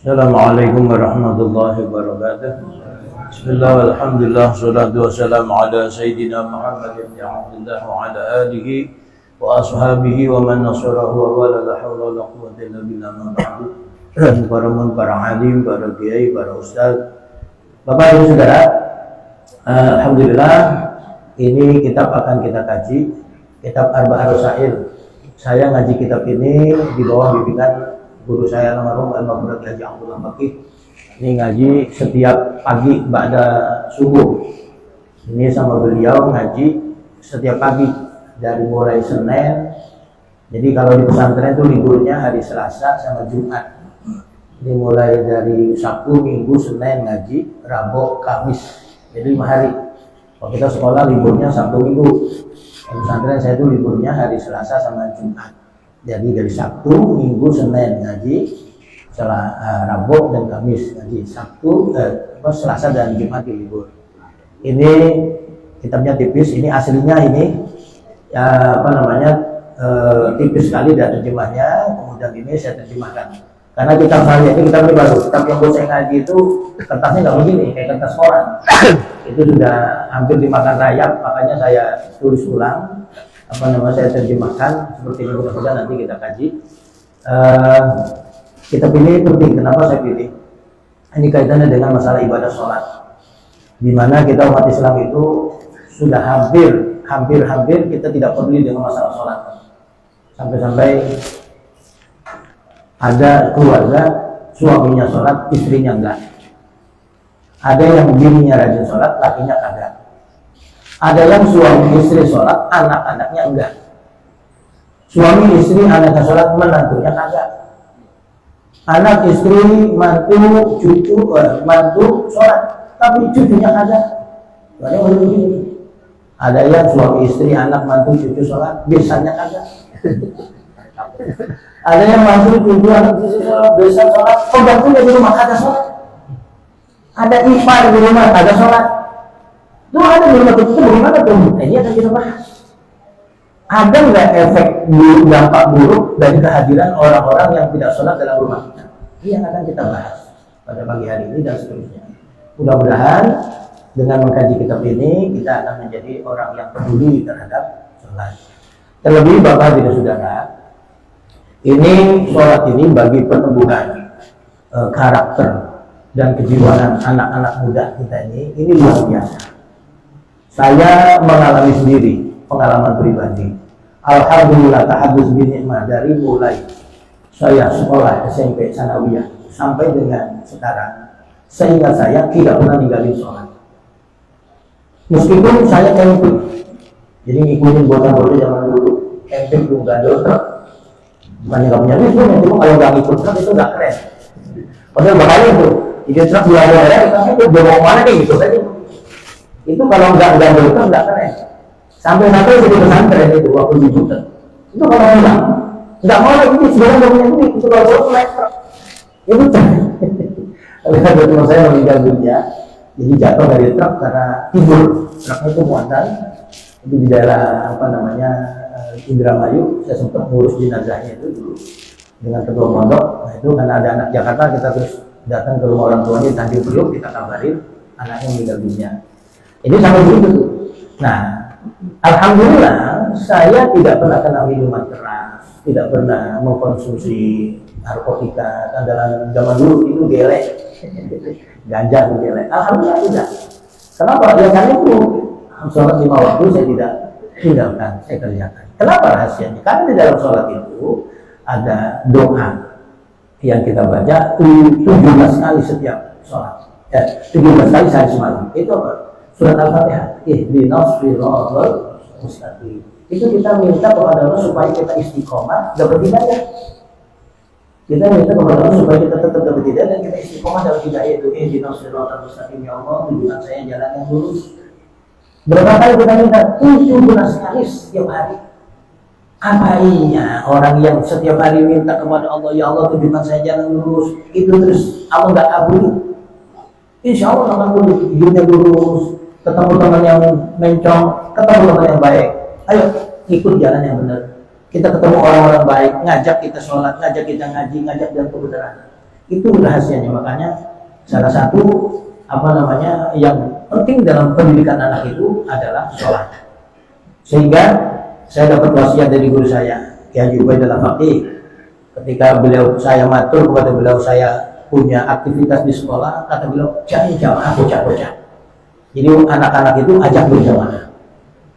Assalamualaikum warahmatullahi wabarakatuh. Bismillah walhamdulillah salatu wassalamu ala sayyidina Muhammad ibn Abdullah wa ala alihi wa ashabihi wa man nasarahu wa wala la hawla wa la quwwata illa billah ma ba'du. Para alim, para kiai, para ustaz, Bapak Ibu Saudara, alhamdulillah ini kitab akan kita kaji, kitab Arba'ah Rasail. Saya ngaji kitab ini di bawah bimbingan guru saya almarhum Al-Maghfur Haji Abdullah Fakih. Ini ngaji setiap pagi ba'da subuh. Ini sama beliau ngaji setiap pagi dari mulai Senin. Jadi kalau di pesantren itu liburnya hari Selasa sama Jumat. Jadi mulai dari Sabtu, Minggu, Senin ngaji, Rabu, Kamis. Jadi 5 hari. Kalau kita sekolah liburnya Sabtu, Minggu. Di pesantren saya itu liburnya hari Selasa sama Jumat. Jadi dari Sabtu, Minggu, Senin ngaji, Rabu dan Kamis ngaji. Sabtu, Selasa dan Jumat libur. Ini kitabnya tipis. Ini aslinya ini tipis sekali dan terjemahnya. Kemudian ini saya terjemahkan. Karena kitab saya ini kitab ini baru. Kitab yang saya ngaji itu kertasnya nggak begini, kayak kertas koran. Itu sudah hampir dimakan rayap, makanya saya tulis ulang. Saya terjemahkan seperti ini, mudah-mudahan nanti kita kaji. Kitab ini penting. Kenapa saya pilih? Ini kaitannya dengan masalah ibadah sholat, di mana kita umat Islam itu sudah hampir kita tidak peduli dengan masalah sholat. Sampai-sampai ada keluarga suaminya sholat, istrinya enggak. Ada yang bininya rajin sholat, lakinya kagak. Ada yang suami istri sholat, anak-anaknya enggak. Suami istri, anaknya sholat, menantunya kagak. Anak istri, mantu, cucu, mantu sholat, tapi cucunya kagak. Ada yang suami istri, anak, mantu, cucu sholat, biasanya kagak. Ada yang mantu, cucu, anak, cucu sholat, biasa sholat, pembantunya di rumah kagak sholat. Ada ipar di rumah kagak sholat. Itu ada di rumah itu bagaimana tuh? Ini akan kita bahas. Ada nggak efek dampak buruk dari kehadiran orang-orang yang tidak sholat dalam rumah kita? Ini yang akan kita bahas pada pagi hari ini dan seterusnya. Mudah-mudahan dengan mengkaji kitab ini kita akan menjadi orang yang peduli terhadap sholat. Terlebih Bapak dan Saudara, ini sholat ini bagi penumbuhan karakter dan kejiwaan anak-anak muda kita ini luar biasa. Saya mengalami sendiri, pengalaman pribadi. Alhamdulillah tahadus bin nikmah dari mulai saya sekolah SMP Sanawiyah sampai dengan sekarang, sehingga saya tidak pernah ninggalin sholat. Meskipun saya camping, jadi ngikutin bocah-bocah zaman dulu, camping belum gandol truk. Bukannya nggak punya duit, cuma kalau nggak ngikut truk itu nggak keren. Padahal bahaya itu, jadi truk di luar kita itu bawa mana kayak gitu saja. Itu kalau nggak truk nggak keren. Sampai-sampai jadi pesantren itu waktu di Juten. Itu kalau nggak mau lagi sebenarnya nggak punya duit, itu kalau bawa naik truk. Itu lihat teman saya meninggal dunia, jadi jatuh dari truk karena tidur. Truknya itu muatan itu di daerah Indramayu. Saya sempat ngurus jenazahnya itu dulu dengan ketua pondok. Nah itu karena ada anak Jakarta, kita terus datang ke rumah orang tuanya Tanjung Priok, kita kabarin anaknya meninggal dunia. Ini sampai begitu tuh. Nah, alhamdulillah saya tidak pernah kena minuman keras, tidak pernah mengkonsumsi narkotika. Dalam zaman dulu itu gelek, ganja itu gelek. Alhamdulillah tidak. Kenapa? Ya karena itu sholat 5 waktu saya tidak tinggalkan, saya kerjakan. Kenapa rahasianya? Karena di dalam sholat itu ada doa yang kita baca 17 kali setiap sholat. 17 kali sehari semalam. Itu apa? Surat Al-Fatihah. Ihdinas siratal mustaqim. Itu kita minta kepada Allah supaya kita istiqomah dapat hidayah. Kita minta kepada Allah supaya kita tetap dapat hidayah dan kita istiqomah dapat hidayah itu. Ihdinas siratal mustaqim, ya Allah, tunjukkan saya jalan yang lurus. Berapa kali kita minta? 17 kali setiap hari. Apa iya orang yang setiap hari minta kepada Allah, ya Allah tunjukkan saya jalan lurus, itu terus Allah nggak kabul? Insya Allah akan kabul. Hidupnya lurus, ketemu teman yang mencong, ketemu teman yang baik. Ayo ikut jalan yang benar. Kita ketemu orang-orang baik, ngajak kita sholat, ngajak kita ngaji, ngajak dalam kebenaran. Itu rahasianya. Makanya salah satu yang penting dalam pendidikan anak itu adalah sholat. Sehingga saya dapat wasiat dari guru saya, Kiai Ubaidillah Faqih, ketika saya matur kepada beliau, saya punya aktivitas di sekolah, kata beliau, jangan jamaah bocah-bocah. Jadi anak-anak itu ajak berjamaah.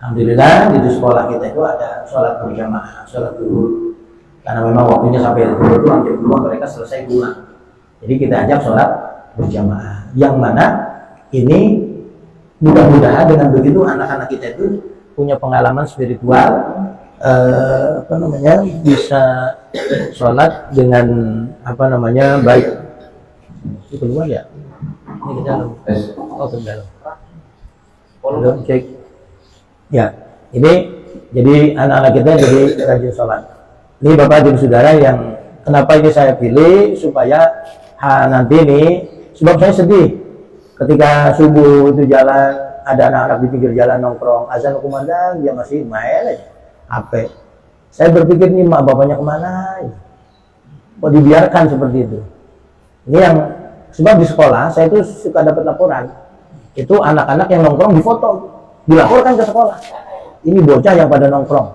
Alhamdulillah di sekolah kita itu ada sholat berjamaah, sholat zuhur. Karena memang waktunya sampai zuhur itu hampir keluar, mereka selesai pulang. Jadi kita ajak sholat berjamaah. Yang mana ini mudah-mudahan dengan begitu anak-anak kita itu punya pengalaman spiritual, bisa sholat dengan baik. Itu keluar ya? Ini ke dalam. Oh, ke dalam. Belum cek. Ya, ini jadi anak-anak kita jadi rajin sholat. Ini Bapak dan Saudara yang kenapa ini saya pilih supaya nanti nih, sebab saya sedih ketika subuh itu jalan, ada anak-anak di pinggir jalan nongkrong, azan kumandang, dia masih main aja HP. Saya berpikir nih mak bapaknya kemana? Kok dibiarkan seperti itu? Ini yang sebab di sekolah saya itu suka dapat laporan, itu anak-anak yang nongkrong difoto, dilaporkan ke sekolah. Ini bocah yang pada nongkrong.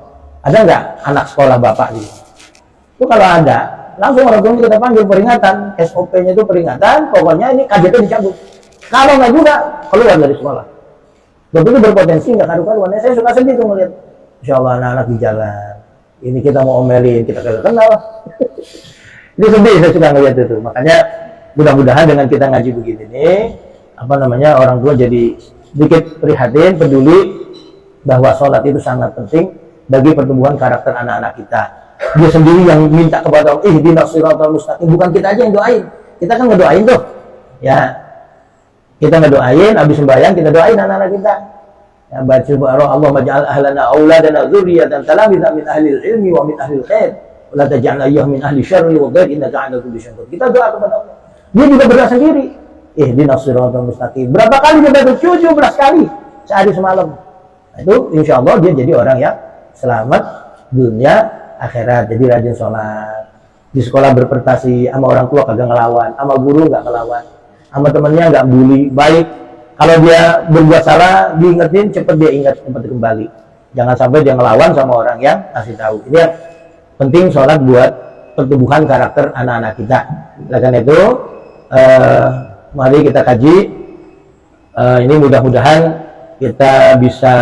Ada nggak anak sekolah bapak ini? Itu kalau ada, langsung orang tua kita panggil peringatan, SOP-nya itu peringatan, pokoknya ini KJT dicabut. Kalau nggak juga keluar dari sekolah. Begitu berpotensi nggak karu-karuan. Saya suka sedih tuh melihat, insya Allah anak-anak di jalan. Ini kita mau omelin, kita kagak kenal. Ini sedih saya suka ngeliat itu. Makanya mudah-mudahan dengan kita ngaji begini nih, orang tua jadi sedikit prihatin, peduli bahwa sholat itu sangat penting bagi pertumbuhan karakter anak-anak kita. Dia sendiri yang minta kepada Allah, ihdinas siratal mustaqim, bukan kita aja yang doain. Kita kan ngedoain tuh. Ya. Kita ngedoain, habis sembahyang kita doain anak-anak kita. Ya, baca Allah maj'al ahlana auladana dzurriyyatan talamidha min ahli ilmi wa min ahli khair. Wa la taj'al ayyuh min ahli syarri wa dhair innaka 'ala kulli syai'in qadir. Kita doa kepada Allah. Dia juga berdoa sendiri. Ihdinas siratal mustaqim. Berapa kali dia baca? 17 kali sehari semalam. Nah, itu insya Allah dia jadi orang yang selamat dunia akhirat. Jadi rajin sholat, di sekolah berprestasi, sama orang tua kagak ngelawan, sama guru nggak ngelawan, sama temennya nggak bully, baik. Kalau dia berbuat salah diingetin, cepet dia ingat, cepet kembali. Jangan sampai dia ngelawan sama orang yang kasih tahu. Ini yang penting sholat buat pertumbuhan karakter anak-anak kita. Oleh karena itu mari kita kaji. Ini mudah-mudahan kita bisa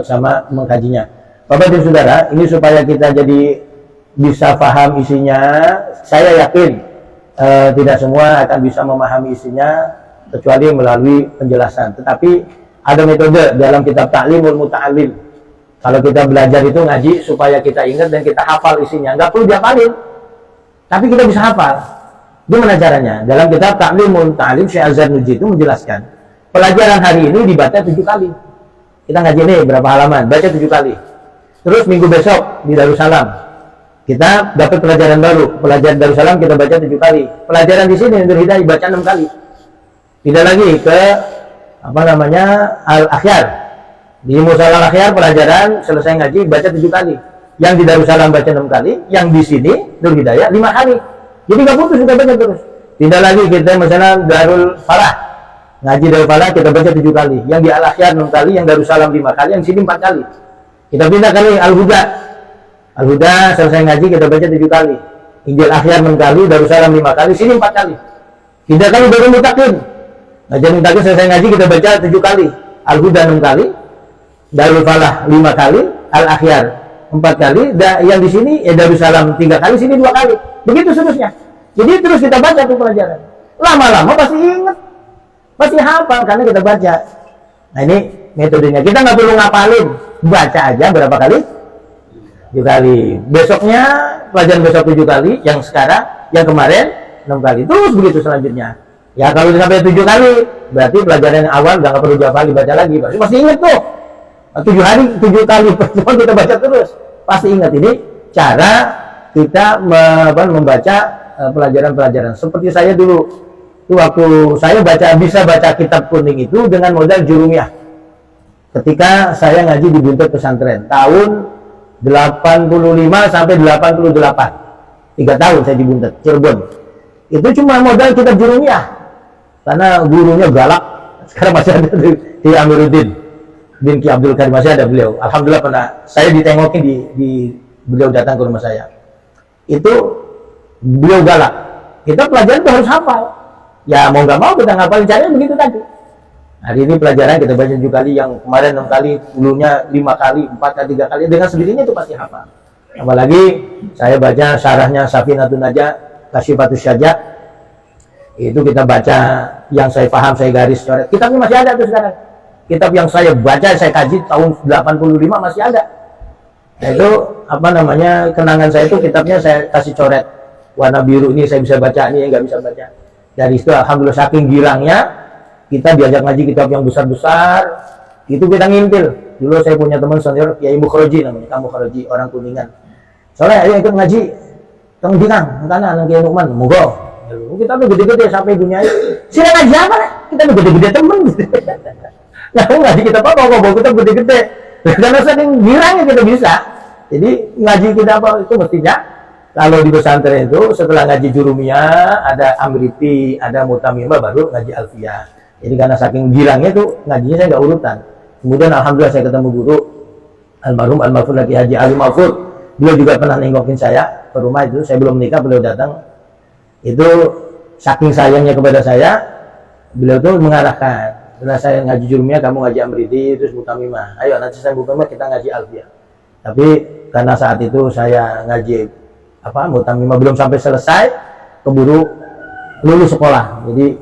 sama mengkajinya. Bapak dan Saudara, ini supaya kita jadi bisa paham isinya. Saya yakin tidak semua akan bisa memahami isinya kecuali melalui penjelasan. Tetapi ada metode dalam kitab Ta'limul Muta'allim. Kalau kita belajar itu ngaji supaya kita ingat dan kita hafal isinya. Nggak perlu dihafalin, tapi kita bisa hafal. Gimana caranya? Dalam kitab Ta'limul Muta'allim, Syekh Azhar Nuji itu menjelaskan pelajaran hari ini dibaca 7 kali. Kita ngaji ini berapa halaman? Baca 7 kali. Terus minggu besok di Darussalam kita dapat pelajaran baru. Pelajaran Darussalam kita baca 7 kali. Pelajaran di sini Nur Hidayah baca 6 kali. Tidak lagi ke Al-Akhyar. Di Musala Al-Akhyar pelajaran selesai ngaji baca 7 kali. Yang di Darussalam baca 6 kali, yang di sini Nur Hidayah 5 kali. Jadi nggak putus, kita baca terus. Tidak lagi kita misalnya Darul Falah. Ngaji Darul Falah kita baca 7 kali. Yang di Al-Akhyar 6 kali, yang Darussalam 5 kali, yang di sini 4 kali. Kita pindah kali Al-Huda. Al-Huda selesai ngaji kita baca 7 kali. Injil Akhyar 6 kali, Darussalam 5 kali, sini 4 kali. Tidak kali baru mutakin. Ngajian mutakin selesai ngaji kita baca 7 kali. Al-Huda 6 kali, Darul Falah 5 kali, Al-Akhyar 4 kali, yang di sini Darussalam 3 kali, sini 2 kali. Begitu seterusnya. Jadi terus kita baca tuh pelajaran. Lama-lama pasti ingat, pasti hafal karena kita baca. Nah ini metodenya. Kita nggak perlu ngapalin, baca aja berapa kali? 7 kali. Besoknya pelajaran besok 7 kali, yang sekarang, yang kemarin 6 kali. Terus begitu selanjutnya. Ya kalau sampai 7 kali, berarti pelajaran yang awal nggak perlu 2 kali baca lagi. Berarti pasti ingat tuh. 7 hari 7 kali pertemuan kita baca terus. Pasti ingat. Ini cara kita membaca pelajaran-pelajaran. Seperti saya dulu, itu waktu saya bisa baca kitab kuning itu dengan modal jurumiyah. Ketika saya ngaji di Buntet Pesantren tahun 85 sampai 88, 3 tahun saya di Buntet Cirebon. Itu cuma modal kitab Jurumiyah, karena gurunya galak. Sekarang masih ada di Amiruddin bin Ki Abdul Qadir, masih ada beliau. Alhamdulillah pernah saya ditengokin di beliau datang ke rumah saya. Itu beliau galak. Kita pelajaran itu harus hafal. Ya mau nggak mau kita ngapalin, caranya begitu tadi. Hari ini pelajaran kita baca 7 kali, yang kemarin 6 kali, dulunya 5 kali, 4 kali, 3 kali, dengan sendirinya itu pasti hafal. Apalagi saya baca syarahnya Safinatun Najah, Kasyifatus Syajah, itu kita baca, yang saya paham saya garis coret. Kitabnya masih ada tuh sekarang. Kitab yang saya baca, saya kaji tahun 85 masih ada. Nah, itu apa namanya, kenangan saya itu kitabnya saya kasih coret warna biru, ini saya bisa baca, ini yang nggak bisa baca. Dari itu alhamdulillah saking girangnya kita diajak ngaji kitab yang besar-besar, itu kita ngintil. Dulu saya punya teman senior Kiai Mukhroji namanya, Kamu Mukhroji, orang Kuningan. Soalnya ayo ikut ngaji, Kang Dinang, karena anak Kiai Nukman, moga. Kita tuh gede-gede sampai dunia ini. Sini ngaji apa? Kita tuh gede-gede temen. Nah, ngaji kita apa? Bawa kita gede-gede. Karena saking girangnya kita bisa. Jadi ngaji kita apa itu mestinya kalau di pesantren itu setelah ngaji Jurumiyah ada Amriti, ada Mutamimah, baru ngaji Alfiyah. Jadi karena saking girangnya tuh ngajinya saya nggak urutan. Kemudian alhamdulillah saya ketemu guru almarhum almarhum lagi Haji Ali Mahfud. Beliau juga pernah nengokin saya ke rumah itu. Saya belum menikah, beliau datang. Itu saking sayangnya kepada saya, beliau tuh mengarahkan. Setelah saya ngaji Jurumiyah, kamu ngaji Amriti, terus Mutamimah. Ayo nanti saya Mutamimah kita ngaji Alfiyah. Tapi karena saat itu saya ngaji Mutamimah belum sampai selesai, keburu lulus sekolah. Jadi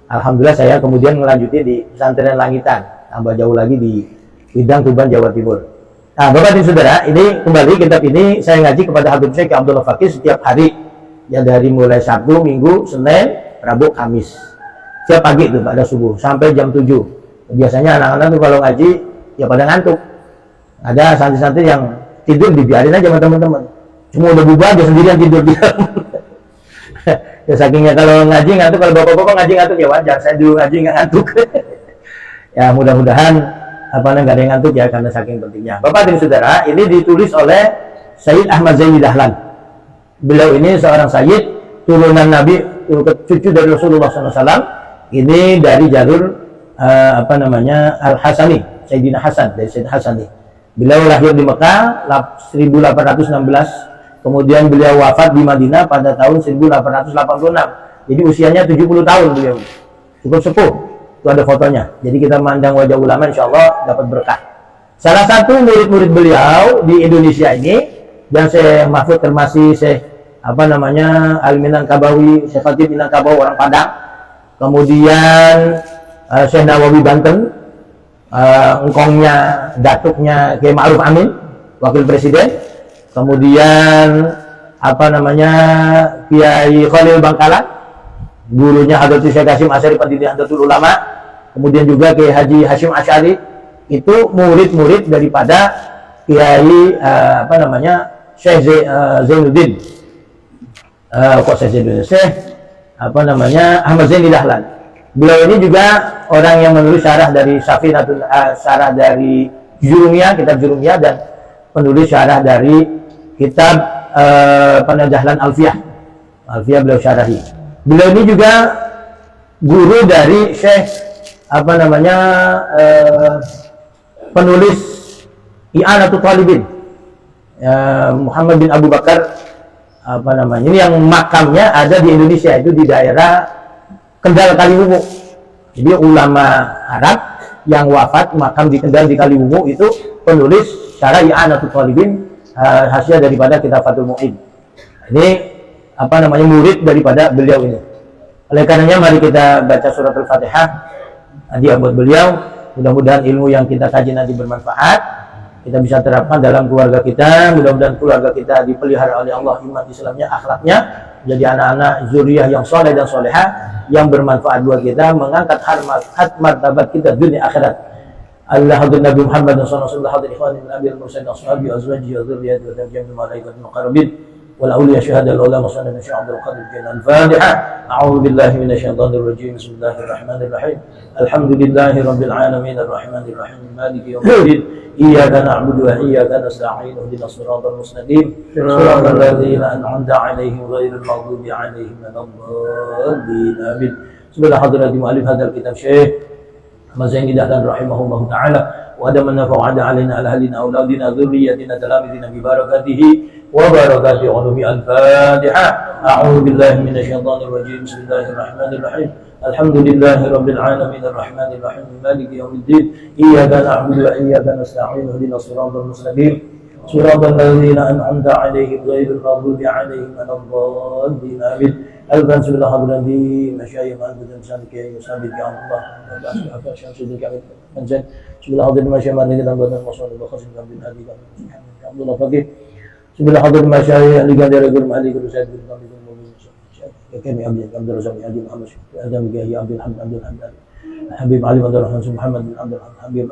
alhamdulillah saya kemudian melanjuti di pesantren Langitan, tambah jauh lagi di Widang, Tuban, Jawa Timur. Nah, Bapak dan Saudara, ini kembali kitab ini saya ngaji kepada Habib Syekh Abdullah Fakih setiap hari, ya dari mulai Sabtu, Minggu, Senin, Rabu, Kamis. Setiap pagi itu pada subuh sampai jam 7. Biasanya anak-anak tuh kalau ngaji ya pada ngantuk. Ada santri-santri yang tidur, dibiarin aja sama teman-teman. Cuma udah bubar dia sendirian tidur dia. Ya sakingnya kalau ngaji ngantuk, kalau bapak-bapak ngaji ngantuk ya wajar. Saya dulu ngaji nggak ngantuk. Ya mudah-mudahan nggak ada yang ngantuk ya, karena saking pentingnya. Bapak dan Saudara, ini ditulis oleh Sayyid Ahmad Zaini Dahlan. Beliau ini seorang sayyid, turunan Nabi, cucu dari Rasulullah SAW. Ini dari jalur Al-Hasani, Sayyidina Hasan, dari Sayyid Hasani. Beliau lahir di Mekah 1816, kemudian beliau wafat di Madinah pada tahun 1886. Jadi usianya 70 tahun beliau. Cukup sepuh. Itu ada fotonya. Jadi kita memandang wajah ulama, insya Allah dapat berkah. Salah satu murid-murid beliau di Indonesia ini, yang Syekh Mahfud termasih Syekh Al-Minangkabawi, Syekh Khatib Minangkabawi orang Padang. Kemudian Syekh Nawawi Banten, engkongnya, datuknya Kiai Ma'ruf Amin, wakil presiden. Kemudian Kiai Khalil Bangkalan, gurunya Hadratus Syekh Hasyim Asy'ari pendiri Nahdlatul Ulama. Kemudian juga Kiai Haji Hasyim Asy'ari, itu murid-murid daripada Kiai Syekh Zainuddin. Syekh Ahmad Zaini Dahlan. Beliau ini juga orang yang menulis syarah dari syarah dari Jurumiyah, kitab Jurumiyah, dan penulis syarah dari kitab Dahlan Alfiyah. Alfiyah beliau syarahi. Beliau ini juga guru dari Syekh penulis I'anatul Talibin, Muhammad bin Abu Bakar. Ini yang makamnya ada di Indonesia, itu di daerah Kendal Kaliwungu. Jadi ulama Arab yang wafat makam di Kendal di Kaliwungu, itu penulis syarah I'anatul Talibin, hasil daripada kitab Fathul Mu'in. Ini murid daripada beliau ini. Oleh karenanya mari kita baca surat Al-Fatihah hadiah buat beliau. Mudah-mudahan ilmu yang kita kaji nanti bermanfaat, kita bisa terapkan dalam keluarga kita. Mudah-mudahan keluarga kita dipelihara oleh Allah iman Islamnya, akhlaknya, jadi anak-anak zuriyah yang soleh dan solehah, yang bermanfaat buat kita, mengangkat harkat martabat kita dunia akhirat. Allah hadir Nabi Muhammad sallallahu alaihi wasallam, hadir ikhwani min abil mursalin ashabi azwaji wa dzurriyyati wa tabi'in malaikatul muqarrabin. والأولياء شهادة العلماء صلى الله عليه وسلم. الفاتحة. أعوذ بالله من الشيطان الرجيم. بسم الله الرحمن الرحيم. الحمد لله رب العالمين الرحمن الرحيم مالك يوم الدين إياك نعبد وإياك نستعين اهدنا الصراط المستقيم صراط الذين أنعمت عليهم غير المغضوب عليهم ولا الضالين آمين. Sebelah hadirat mu'alif hadal kitab Syekh Mazin Hidayat rahimahullah ta'ala wa adaman nafa'ada alaina ala ahlina awladina dhurriyyatina talamidina bi barakatihi wa barakati ulumi al-Fatiha. A'udzu billahi minasy syaithanir rajim. Bismillahirrahmanirrahim. Alhamdulillahi rabbil alamin arrahmanir rahim maliki yaumiddin iyyaka na'budu wa iyyaka nasta'in ihdinas siratal mustaqim siratal ladzina an'amta 'alaihim ghairil maghdubi 'alaihim waladdallin amin. Alban sebelah hadirat di masyayikh ma'budan saniki musabit ya Allah apa syamsuddin kami panjen sebelah hadirat masyayikh ma'budan dan masyayikh al-khasim bin hadi Abdullah Faqih sebelah hadirat masyayikh li gandara guru mali guru sayyid bin kami kami Abdul Razak Haji Muhammad Adam Gahi Abdul Hamid Abdul Hamdan Habib Ali Abdul Rahman Muhammad bin Abdul Habib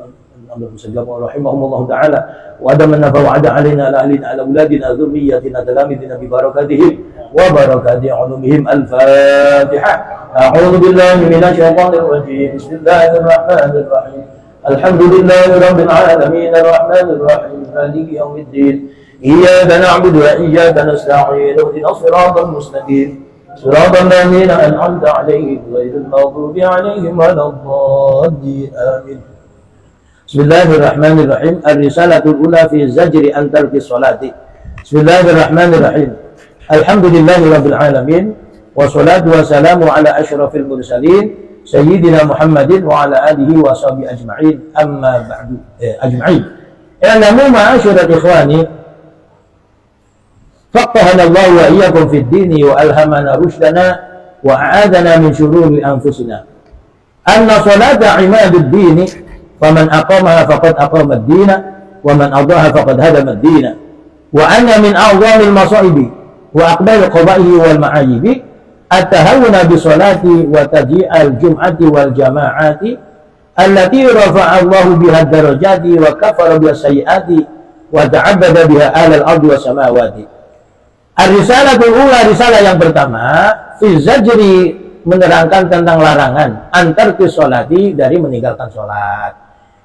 Abdul Musajjab rahimahumullah ta'ala wa adaman nafa'ada alaina ala ahlina ala auladina dhurriyyatina talamidina bi barakatihim wa barakati ulumihim. Al-Fatiha. A'udzu billahi minasy syaithanir rajim. Bismillahirrahmanir rahim. Alhamdulillahi rabbil alamin arrahmanir rahim maliki yaumiddin iyyaka na'budu wa iyyaka nasta'in ihdinas siratal mustaqim صراط الذين أنعمت عليهم غير المغضوب عليهم ولا الضالين آمين. بسم الله الرحمن الرحيم. الرسالة الأولى في الزجر عن ترك الصلاة. بسم الله الرحمن الرحيم. الحمد لله رب العالمين والصلاة والسلام على أشرف المرسلين سيدنا محمد وعلى آله وصحبه أجمعين. أما بعد أجمعين اعلموا معاشر إخواني فقهنا الله وإياكم في الدين وألهمنا رشدنا وأعاذنا من شرور أنفسنا أن صلاة عماد الدين فمن أقامها فقد أقام الدين ومن أضاعها فقد هدم الدين وأن من أعظم المصائب وأقبال القبائل والمعايب التهون بصلاة وتجيء الجمعة والجماعات التي رفع الله بها الدرجات وكفر بها السيئات وتعبد بها أهل الأرض والسماوات. Ar-Risalatul Ula, risalah yang pertama, fi zajri, menerangkan tentang larangan antar kisolati, dari meninggalkan sholat.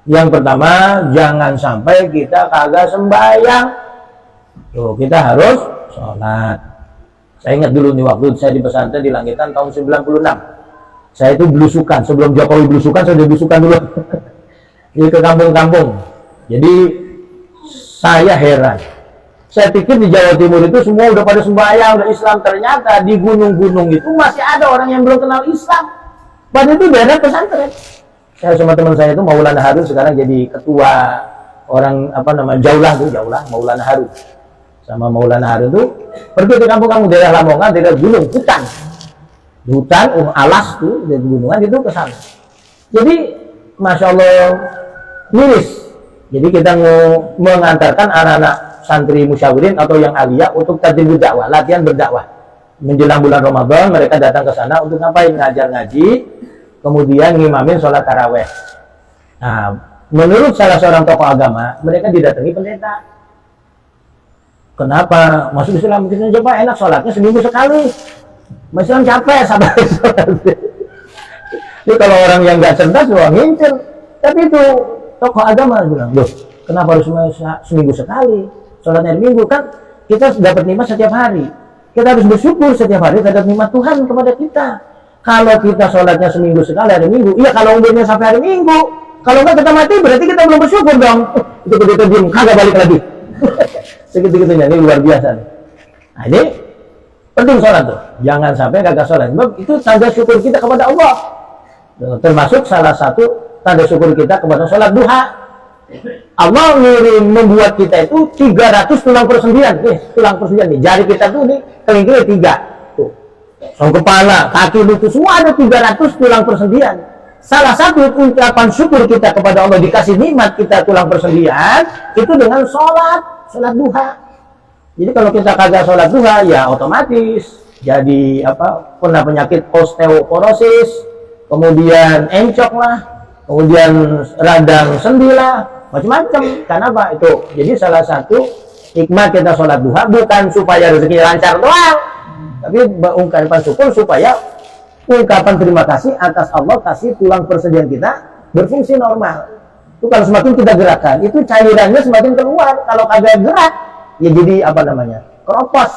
Yang pertama, jangan sampai kita kagak sembahyang. Tuh, kita harus sholat. Saya ingat dulu nih waktu saya di pesantren di Langitan tahun 96. Saya itu belusukan, sebelum Jokowi belusukan, saya udah belusukan dulu. Jadi ke kampung-kampung. Jadi saya heran. Saya pikir di Jawa Timur itu semua udah pada sembahyang, udah Islam. Ternyata di gunung-gunung itu masih ada orang yang belum kenal Islam. Padahal itu daerah pesantren. Saya sama teman saya itu Maulana Harun sekarang jadi ketua orang Jaulah tuh, Maulana Harun. Sama Maulana Harun tuh pergi ke kampung-kampung daerah Lamongan, daerah gunung, hutan, alas tuh, dari gunungan itu ke sana. Jadi Masya Allah miris. Jadi kita mau mengantarkan anak-anak santri musyawirin atau yang aliyah untuk tadribul dakwah, latihan berdakwah. Menjelang bulan Ramadan mereka datang ke sana untuk ngapain? Ngajar ngaji, kemudian ngimamin sholat taraweh. Nah, menurut salah seorang tokoh agama, mereka didatangi pendeta. Kenapa? Masuk Islam kita coba enak sholatnya seminggu sekali. Islam capek sabar sholat. Jadi kalau orang yang nggak cerdas, wah ngincer. Tapi itu tokoh agama bilang, loh, kenapa harus seminggu sekali? Sholatnya hari Minggu kan kita dapat nikmat setiap hari. Kita harus bersyukur setiap hari terhadap nikmat Tuhan kepada kita. Kalau kita sholatnya seminggu sekali hari Minggu, iya kalau umurnya sampai hari Minggu. Kalau enggak kita mati berarti kita belum bersyukur dong. Itu begitu diem, kagak balik lagi. Segitu-gitunya, ini luar biasa nih. Nah ini penting sholat tuh. Jangan sampai kagak sholat. Itu tanda syukur kita kepada Allah. Termasuk salah satu tanda syukur kita kepada sholat duha. Allah membuat kita itu 300 tulang persendirian. Tulang persendirian nih. Jari kita tuh nih kelingking 3. Tuh. Sama kepala, kaki, lutut semua ada 300 tulang persendirian. Salah satu ucapan syukur kita kepada Allah dikasih nikmat kita tulang persendirian itu dengan sholat duha. Jadi kalau kita kagak sholat duha ya otomatis jadi kena penyakit osteoporosis, kemudian encok lah, kemudian radang sendi lah, macam-macam. Karena apa itu? Jadi salah satu Hikmah kita sholat duha bukan supaya rezeki lancar doang, tapi ungkapan syukur supaya ungkapan terima kasih atas Allah kasih tulang persediaan kita berfungsi normal. Itu kalau semakin kita gerakan, itu cairannya semakin keluar. Kalau kagak gerak, ya jadi apa namanya? Keropos.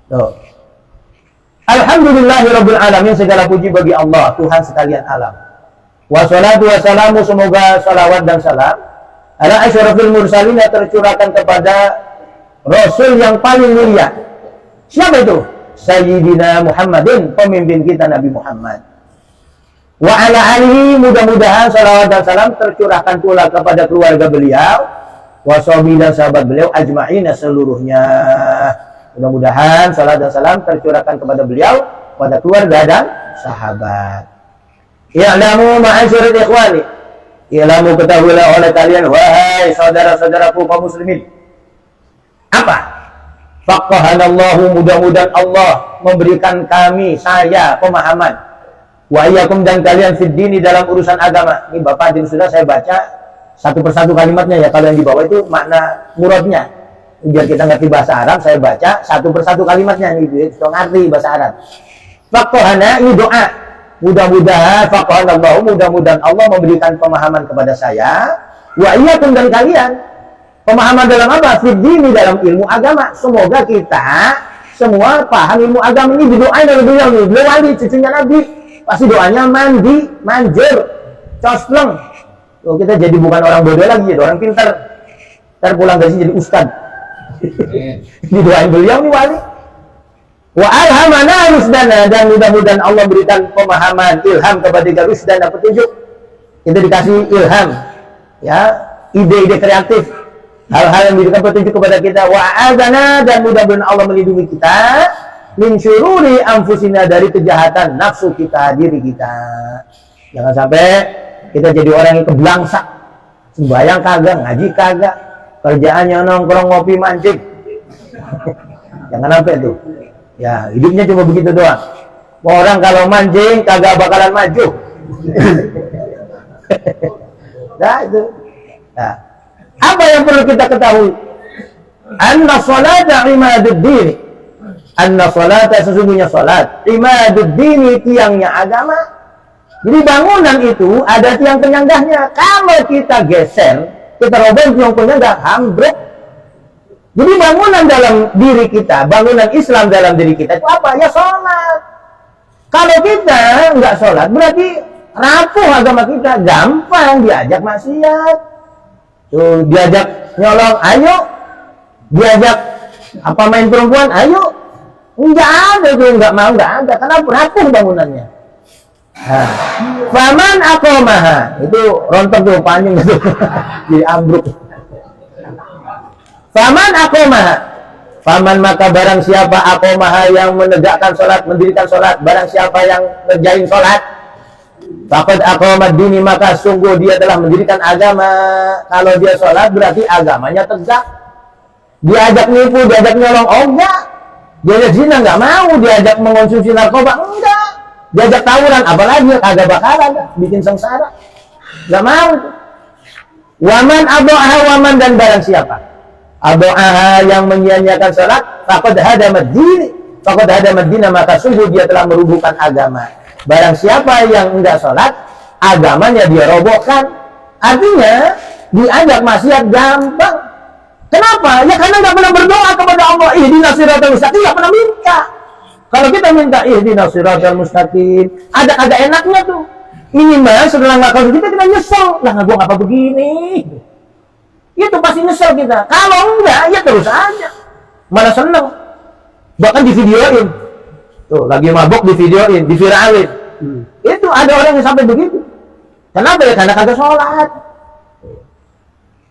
Tuh. Alhamdulillahirabbil alamin, segala puji bagi Allah, Tuhan sekalian alam. Wassalatu wassalamu, semoga salawat dan salam ala asyrafil mursalin, tercurahkan kepada Rasul yang paling mulia. Siapa itu? Sayyidina Muhammadin, pemimpin kita Nabi Muhammad. Wa ala alihi, mudah-mudahan salawat dan salam tercurahkan pula kepada keluarga beliau, washabi dan sahabat beliau ajma'ina seluruhnya. Mudah-mudahan salat dan salam tercurahkan kepada beliau, pada keluarga dan sahabat. I'lamu ma'asyiral ikhwani, i'lamu, ketahuilah oleh kalian wahai saudara-saudaraku kaum muslimin. Apa? Faqahanallahu, mudah-mudahan Allah memberikan kami, saya, pemahaman. Wa iyyakum, dan kalian fid dini, dalam urusan agama. Ini Bapak dan sudah saya baca satu persatu kalimatnya ya, kalau yang di bawah itu makna muradnya. Biar kita ngerti bahasa Arab, saya baca satu persatu kalimatnya nih, kita ngerti bahasa Arab. Faqahana, ini doa. Mudah-mudahan faqahanallahu, mudah-mudahan Allah memberikan pemahaman kepada saya. Wa iyyakum, dan kalian. Pemahaman dalam apa? Fid dini, dalam ilmu agama. Semoga kita semua paham ilmu agama ini. Didoain oleh beliau nih. Beliau wali, cucunya Nabi. Pasti doanya mandi, manjur, cospleng. Tuh, kita jadi bukan orang bodoh lagi, jadi orang pintar. Ntar pulang dari sini jadi ustad. Didoain beliau nih wali. Wa alhamana rusdana, dan mudah-mudahan Allah berikan pemahaman, ilham kepada kita, rusdana, petunjuk. Kita dikasih ilham, ya, ide-ide kreatif, hal-hal yang memberikan petunjuk kepada kita. Wa a'adzana, dan mudah-mudahan Allah melindungi kita min syururi anfusina, dari kejahatan nafsu kita, diri kita. Jangan sampai kita jadi orang yang keblangsak, sembahyang kagak, ngaji kagak, kerjaannya nongkrong ngopi mancing. Jangan sampai tuh. Ya, hidupnya cuma begitu doang. Orang kalau mancing kagak bakalan maju. Nah, itu. Nah, apa yang perlu kita ketahui? Anna sholata imaduddin. Anna sholata, sesungguhnya salat, imaduddin, tiangnya agama. Jadi bangunan itu ada tiang penyanggahnya. Kalau kita geser, kita robek tiang penyanggah, ambruk. Jadi bangunan dalam diri kita, bangunan Islam dalam diri kita itu apa? Ya sholat. Kalau kita nggak sholat, berarti rapuh agama kita, gampang diajak maksiat. Tuh, diajak nyolong, ayo. Diajak apa main perempuan, ayo. Nggak ada tuh, nggak mau, nggak ada. Kenapa? Rapuh bangunannya. Nah, faman aqomaha, itu rontok tuh, panjang gitu. Jadi ambruk. Faman aqomaha, faman, maka barang siapa aqomaha, yang menegakkan sholat, mendirikan sholat, barang siapa yang ngerjain sholat, faqad aqomad dini, maka sungguh dia telah mendirikan agama. Kalau dia sholat berarti agamanya tegak. Diajak nipu, diajak nyolong, oh enggak. Diajak zina, enggak mau. Diajak mengonsumsi narkoba, enggak. Diajak tawuran, apalagi kagak bakalan, bikin sengsara, enggak mau. Waman ado'aha, waman, dan barang siapa ado'aha, yang menyia-nyiakan sholat, faqad hadamad dini, faqad hadamad dina, maka sungguh dia telah merubuhkan agama. Barang siapa yang enggak sholat, agamanya dia robohkan. Artinya diajak maksiat gampang. Kenapa? Ya karena nggak pernah berdoa kepada Allah, ihdinas siratal mustaqim, nggak pernah minta. Kalau kita minta ihdinas siratal mustaqim, ada enaknya tuh. Minimal setelah ngelakuin kita nyesel, lah nggak, gua ngapa begini? Itu pasti nyesel kita. Kalau enggak, ya terus aja, malah seneng. Bahkan divideoin. Tuh, lagi mabok divideoin, diviralin. Itu ada orang yang sampai begitu. Kenapa? Ya karena kagak sholat.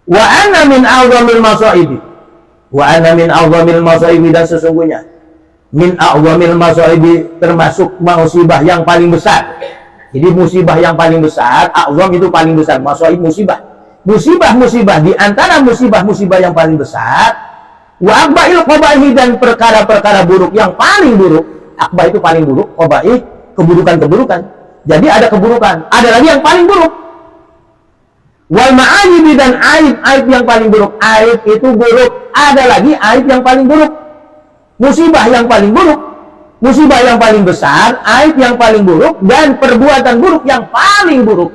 Wa ana min a'zamil masaibi. Wa ana min a'zamil masaibi, dan sesungguhnya min a'zamil masaibi, termasuk musibah yang paling besar. Jadi musibah yang paling besar, a'zam itu paling besar, masaib musibah. Musibah-musibah di antara musibah-musibah yang paling besar, wa akbail qabaih, dan perkara-perkara buruk yang paling buruk. Akbah itu paling buruk, qabaih keburukan-keburukan. Jadi ada keburukan, ada lagi yang paling buruk. Wal ma'ayibi, dan aib yang paling buruk. Aib itu buruk. Ada lagi aib yang paling buruk. Musibah yang paling buruk. Musibah yang paling besar, aib yang paling buruk, dan perbuatan buruk yang paling buruk.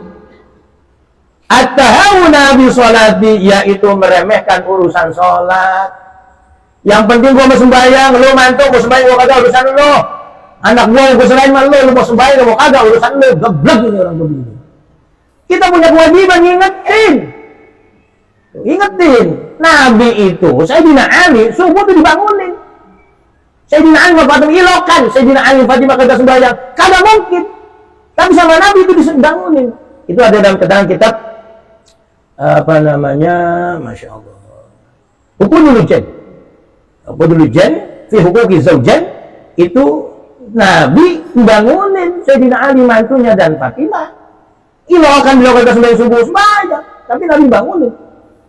At-tahawuna bi sholati, yaitu meremehkan urusan sholat. Yang penting gua mau sembahyang, lu mantuk mau sembahyang, gua kagak, urusan lu. Anak gua yang gua selain lu mau sembahyang, lu mau kagak, urusan lu. Geblek ini orang begini. Kita punya kewajiban ngingetin. Ingetin. Nabi itu, Sayyidina Ali, subuh itu dibangunin. Sayyidina Ali Fatimah ilokan, Sayyidina Ali Fatimah kagak sembahyang. Kagak mungkin. Tapi sama Nabi itu dibangunin. Itu ada dalam keterangan kitab apa namanya, Masya Allah, Hukumul Jan, Hukumul Jan fi hukuki zaujan. Itu Nabi bangunin Sayyidina Ali mantunya dan Fatimah. Ilokan dilakukan sembahyang subuh sembahyang, tapi Nabi bangunin.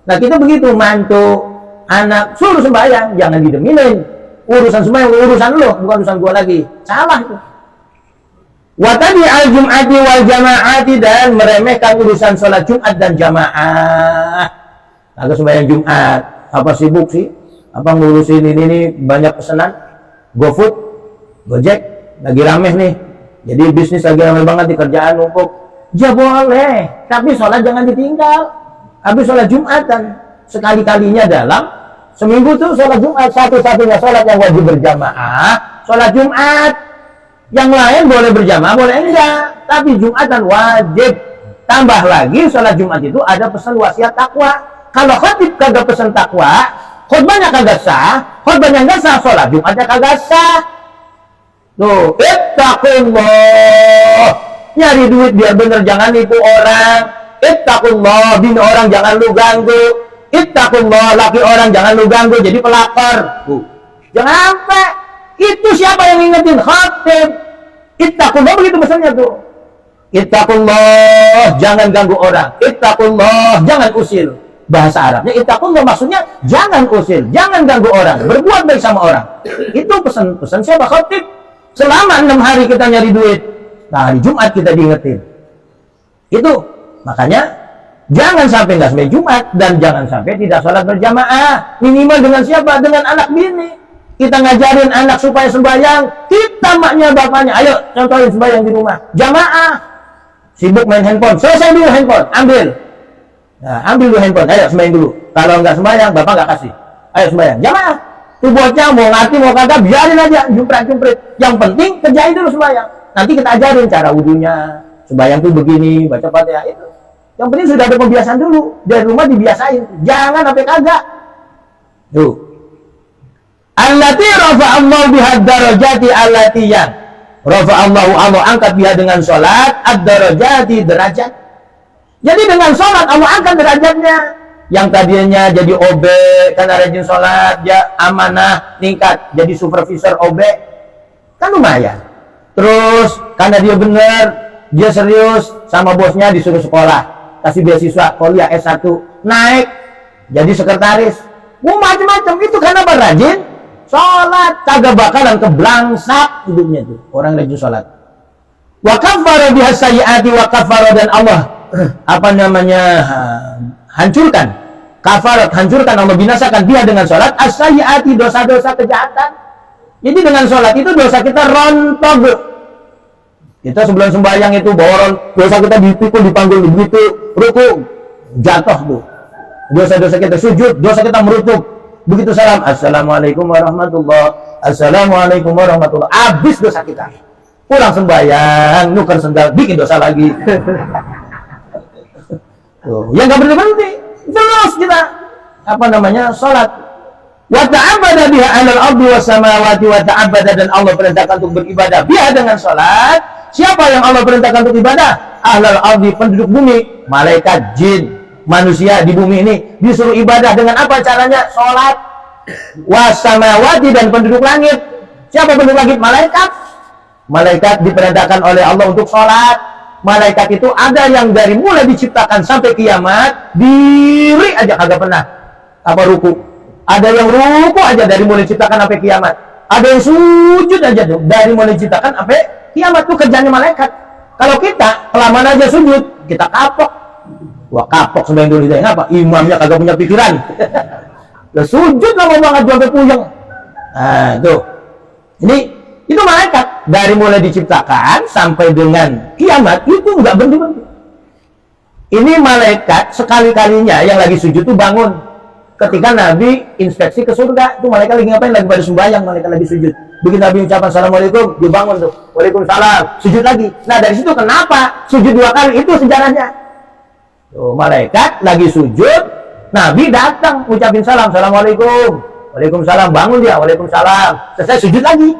Nah kita begitu, mantu anak suruh sembahyang, jangan dideminin. Urusan sembahyang urusan lo, bukan urusan gua lagi. Salah itu. Wa tabi al jum'ati wal jama'ati, dan meremehkan urusan sholat Jumat dan jamaah. Agak sembahyang Jumat, apa sibuk sih? Apa ngurusin ini banyak pesanan? GoFood, Gojek, lagi rame nih. Jadi bisnis lagi rame banget di kerjaan numpuk. Ya boleh, tapi sholat jangan ditinggal. Habis sholat Jumatan, sekali-kalinya dalam seminggu tuh sholat Jumat, satu-satunya sholat yang wajib berjamaah, sholat Jumat. Yang lain boleh berjamaah, boleh enggak, tapi Jumatan wajib. Tambah lagi, sholat Jumat itu ada pesan wasiat takwa. Kalau khatib kagak pesan takwa, khutbahnya kagak sah, khutbahnya enggak sah, sholat Jumatnya kagak sah. Tuh, ittaqullah. Nyari duit biar bener, jangan nipu orang. Ittaqullah, bini orang jangan lu ganggu. Ittaqullah, laki orang jangan lu ganggu jadi pelakor. Jangan sampai. Itu siapa yang ngingetin? Khatib. Ittaqullah, begitu pesannya tuh. Ittaqullah, jangan ganggu orang. Ittaqullah, jangan usir. Bahasa Arabnya ittaqullah maksudnya jangan usir, jangan ganggu orang, berbuat baik sama orang. Itu pesan-pesan siapa? Khatib. Selama 6 hari kita nyari duit, nah hari Jumat kita diingetin. Itu makanya jangan sampai nggak sembahyang Jumat, dan jangan sampai tidak sholat berjamaah. Minimal dengan siapa? Dengan anak bini. Kita ngajarin anak supaya sembahyang, kita maknya bapaknya, ayo contohin sembahyang di rumah jamaah. Sibuk main handphone, selesai dulu handphone, ambil. Nah, ambil dulu handphone, ayo sembahyang dulu. Kalau nggak sembahyang, bapak nggak kasih. Ayo sembahyang jamaah. Tuh bocah mau ngerti mau kagak, biarin aja, jumpret. Yang penting kerjain dulu sembahyang. Nanti kita ajarin cara wudunya, sembahyang tuh begini, baca Fatihah itu. Yang penting sudah ada pembiasaan dulu, dari rumah dibiasain, jangan sampai kagak. Tuh. Allati rafa'allahu bihad darajati allatiyan. Rafa'allahu, Allah angkat biha dengan sholat, ad-darajati, derajat. Jadi dengan sholat Allah angkat derajatnya. Yang tadinya jadi OB karena rajin sholat, dia amanah, tingkat jadi supervisor OB, kan lumayan. Terus karena dia benar, dia serius sama bosnya, disuruh sekolah, kasih beasiswa kuliah S1, naik jadi sekretaris. Macam-macam itu karena berajin sholat, kagak bakalan keblangsak hidupnya tuh orang rajin sholat. Wa kaffara biha sayyiati, wa kaffara, dan Allah apa namanya hancurkan, kafarat, hancurkan atau membinasakan dia dengan sholat as-sayyiati, dosa-dosa kejahatan. Jadi dengan sholat itu dosa kita rontok. Kita sebelum sembahyang itu bawa dosa kita dipikul, dipanggul begitu, ruku jatuh tuh dosa-dosa kita. Sujud dosa kita merutuk, begitu salam assalamualaikum warahmatullah, assalamualaikum warahmatullah, habis dosa kita. Pulang sembahyang nuker sendal, bikin dosa lagi. Tuh, yang nggak berhenti terus kita apa namanya sholat. Wa ta'abbada biha 'alal ardi was samawati, wa ta'abbada, dan Allah perintahkan untuk beribadah biha dengan sholat. Siapa yang Allah perintahkan untuk ibadah? Ahlul ardi, penduduk bumi, malaikat, jin, manusia di bumi ini disuruh ibadah dengan apa caranya? Sholat. Was samawati, dan penduduk langit. Siapa penduduk langit? Malaikat. Malaikat diperintahkan oleh Allah untuk sholat. Malaikat itu ada yang dari mulai diciptakan sampai kiamat diri aja kagak pernah apa ruku. Ada yang ruku aja dari mulai diciptakan sampai kiamat. Ada yang sujud aja tuh dari mulai diciptakan sampai kiamat, tuh kerjanya malaikat. Kalau kita kelamaan aja sujud, kita kapok. Wah kapok sembahyang dulu ditanya apa? Imamnya kagak punya pikiran. Lah sujud lama banget sampai puyeng. Nah, itu malaikat dari mulai diciptakan sampai dengan kiamat itu enggak berhenti. Ini malaikat sekali-kalinya yang lagi sujud tuh bangun. Ketika Nabi inspeksi ke surga, tuh malaikat lagi ngapain? Lagi pada sembahyang, malaikat lagi sujud. Begitu Nabi ucapan assalamualaikum, dia bangun tuh. Waalaikumsalam, sujud lagi. Nah dari situ kenapa sujud 2 kali? Itu sejarahnya. Tuh, malaikat lagi sujud, Nabi datang ucapin salam, assalamualaikum, waalaikumsalam, bangun dia, waalaikumsalam, selesai sujud lagi.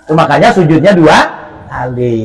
Tuh, makanya sujudnya 2 kali.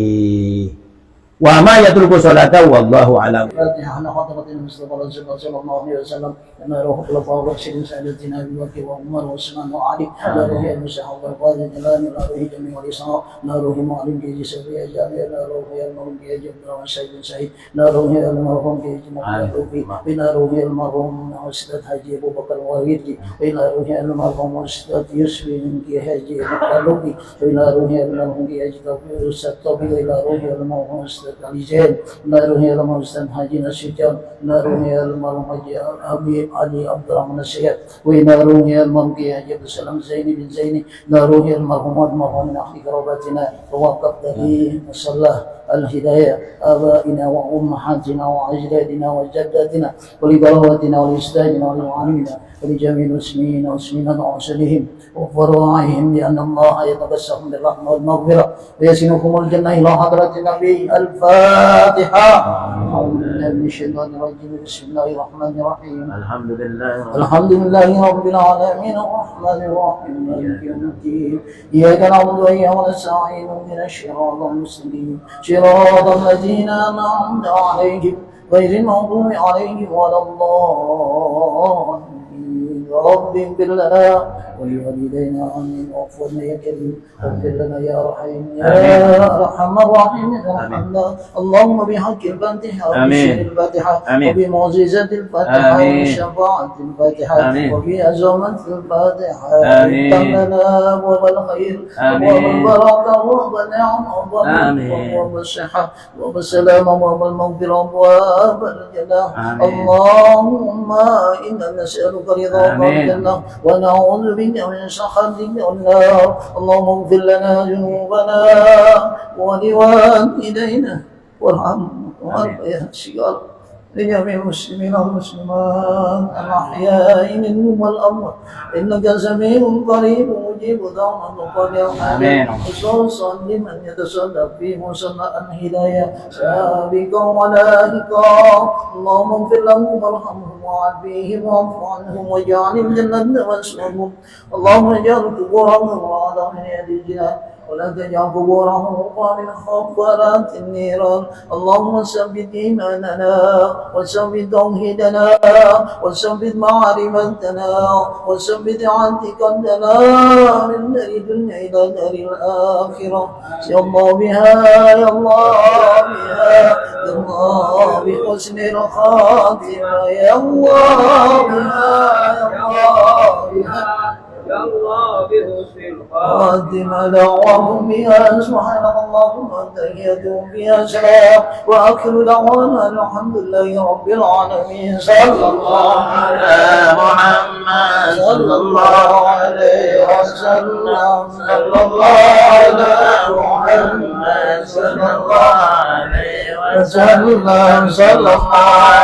Wa ma yatruku sholata wallahu a'lam. Fatihah ala hadratil Mustafa sallallahu alaihi wasallam ana ruhul khulafa rasyidin sayyidina Abu Bakar wa Umar wa Utsman wa Ali la ruhi al-mushah wa qadi jalani la ruhi jami wa lisa la ruhi ma'lim ki jisabi jami la ruhi al-marhum ki jabra wa sayyidin sahih la ruhi al-marhum ki jama'a ruhi la ruhi al-marhum Ustaz Haji Abu Bakar Wahidi la ruhi al-marhum Ustaz Yusuf ki Haji Al-Qalubi la ruhi al-marhum ki Haji Tawfiq Ustaz Tabi la ruhi al-marhum Alijen, naruhi al-marhum Ustaz Haji Nasijan, naruhi al-marhum Haji Habib Ali Abdurrahman Syed, wa naruhi al-marhum Haji Abdul Salam Zaini bin Zaini, naruhi al-marhum min ahli karabatina, wa qadari masallah al-hidayah abaina wa ummahatina wa ajdadina wa jaddatina wa li balawatina wa li istajina wa li mu'alimina wa li jami'il muslimina wa muslimat wa salihim wa faru'ahim li anna Allah yatabassam bil rahmah wal maghfirah wa yasinukum al-jannah ila hadratin nabi al-fatiha. A'udzu billahi minasyaitonir rajim. Bismillahir rahmanir rahim. Alhamdulillahi rabbil alamin arrahmanir rahim maliki yawmiddin iyyaka na'budu wa iyyaka nasta'in ihdinas siratal mustaqim صراط الذين أنعمت عليهم غير المغضوب عليهم ولا الضالين رب اغفر لنا ولوالدينا آمين واغفر لنا يا كريم واغفر لنا يا رحيم يا أرحم الراحمين ارحمنا اللهم بحق الفاتحة وبشر الفاتحة وبمعجزة الفاتحة وبشفاعة الفاتحة وبعظمة الفاتحة افتح لنا أبواب الخير أبواب البركة أبواب النعم أبواب الصحة أبواب السلام أبواب المغفرة أبواب الجنة اللهم إنا نسألك رضاك والجنة ونعوذ بك من سخطك والنار اللهم اغفر لنا ذنوبنا ولوالدينا وارحمنا وارحم الصغار لجميع المسلمين والمسلمات الأحياء منهم والأموات إنك سميع قريب مجيب دعوة مقبل آمين. خصوصا لمن يتصدق في مصنع الهداية سابقا ولاحقا اللهم اغفر لهم وارحمهم وعافيهم واعف عنهم واجعل الجنة مسواهم اللهم اجعل قبورهم وعلى من يد الجنان ولا تجعل قبورهم من خفرات النيران اللهم ثبت إيماننا وثبت توحيدنا وثبت معرفتنا وثبت اعتقادنا من دار الدنيا إلى دار الآخرة يا الله بها يا الله بها يا الله بحسن الخاتمة يا الله بها يا الله بها يا الله بحسن الخاتمة دعواهم بها سبحانك اللهم وتحيتهم بها سلام وآخر دعوانا الحمد لله رب العالمين صلى الله على محمد صلى الله عليه وسلم صلى الله على محمد صلى الله عليه وسلم صلى الله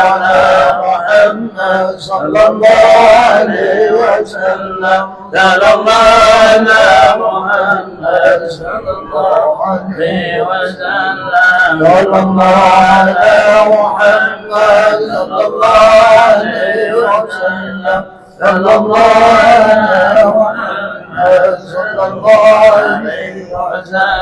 على محمد صلى الله عليه وسلم صلى الله على محمد صلى الله عليه وسلم صلى الله على محمد صلى الله عليه وسلم صلى الله على محمد صلى الله عليه وسلم